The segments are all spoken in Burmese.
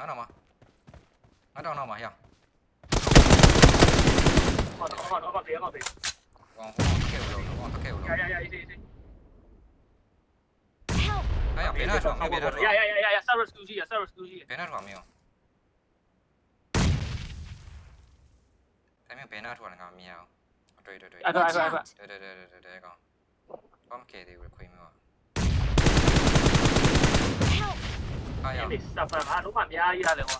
ငါတော့မှာရ好的，别。往တက်ခဲ့လို့呀，一。哎呀，别那闯，别那闯，呀，service 估计呀，service估计。别那闯没有，咱们别那闯那个没有，对，哎，对个，我们给的会亏没有？哎呀，你十分啊，老板别依家嚟喎。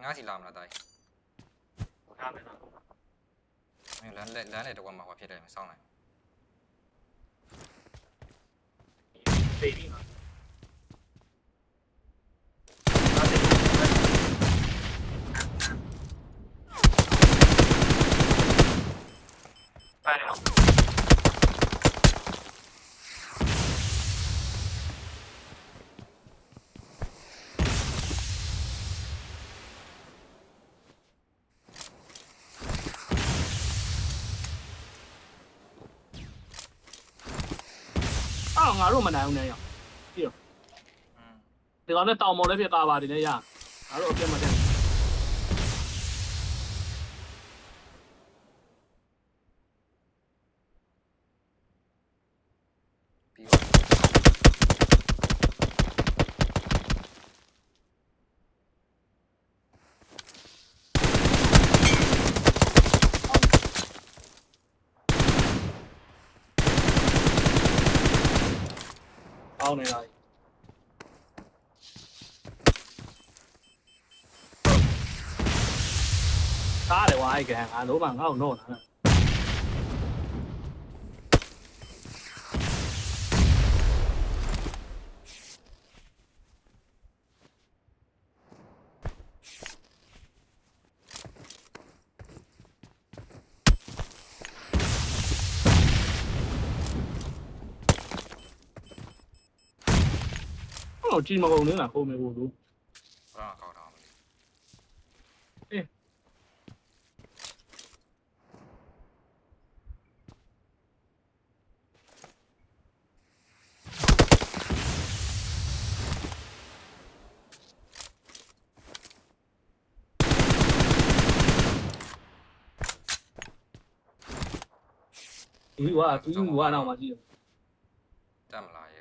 俺是làm là đây，lớn này đâu có mà phía đây mà sau này，ငါတို့မနိုင်ဘူးနဲ့ရကြည့်ဒီကောင်နဲ့တောင်မော်လည်းဖြစ်ကားပါတယ်နဲ့ရငါတို့အပြတ်မတက်ကောင်းနေတာကားတယ်ဝါအဲ့ကန်ငါလုံးမငါ့ကိုတော့တာဟိုကြည့်မကုန်နေတာပုံမျိုးဘူး不让搞他们，ဒီဝါတော့မှကြည့်这么来耶，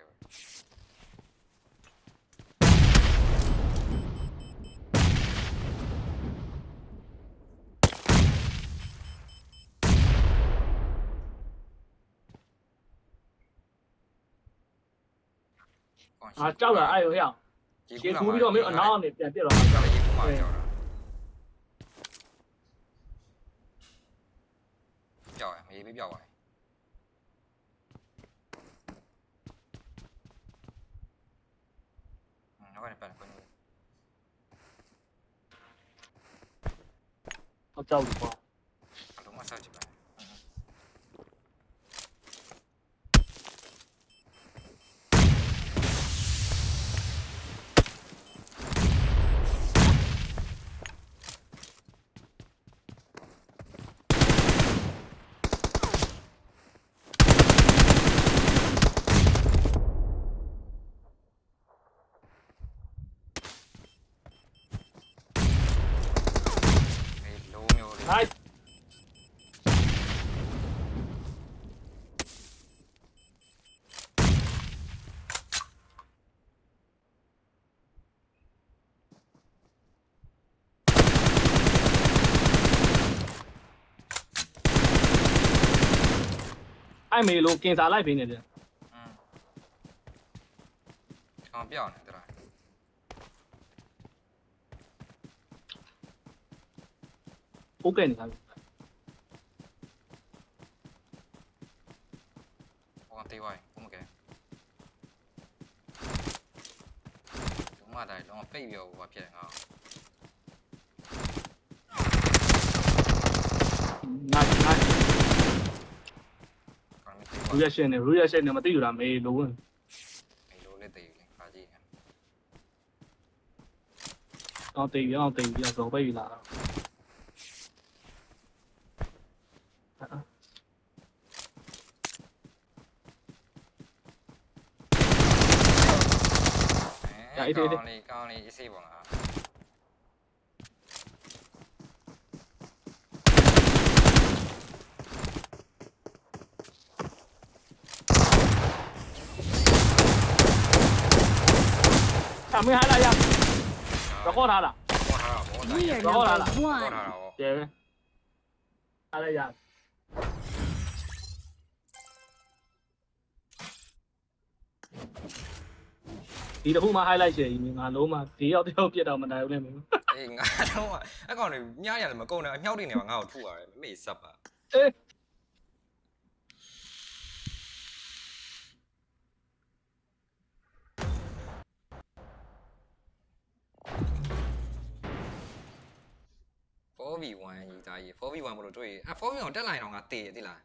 ကြောက်တာအဲ့ရောရရေကူးပြီးတော့မင်းအနောက်ကနေပြန်ပြစ်တော့ကြောက်တယ်ရေကူးမှကြောက်တာကြောက်ရမေးပြီးကြောက်ရနောက်ကနေပြန်ခွင့်လို့အကြောက်တယ်ပေါ့ အလုံးမဆောက်ချင်ပါNice. Ai mày lô kiên giá lại bên này đi. Không biết này rồi. Ok này sao? Con tiêu rồi, không ok. Chúng mà đây nó bay biểu và phía ngào. Nice. Reaction này mà tiêu là mày lô rồi. Mày lô lên tiêu là gì? Nó tiêu giờ rồi bay là. ကောင်းလေးအစီပေါ်ငါ ချမင်းဟာလာရခေါ်ထားလား ပေါ်ထားတာပေါ် We areတာ number ပေါ် one. ထားတာဗော ကျဲပဲအားရရဒီတစ်ခုမှ highlight ရှယ်ကြီးငါလုံးမှဒီရောက်တယောက်ပြတ်တော့မနိုင်ဘူးလေမင်း အေးငါတော့အကောင်လေးညရတယ်မကုန်နဲ့အမြောက်တွေနေမှာငါ့ကိုထုရတယ်မေ့စပ်ပါ အေး 4v1 ရေးသားရေး 4v1 မလို့တွေ့ 4v1 တက်လိုက်တော့ငါတေးရသိလား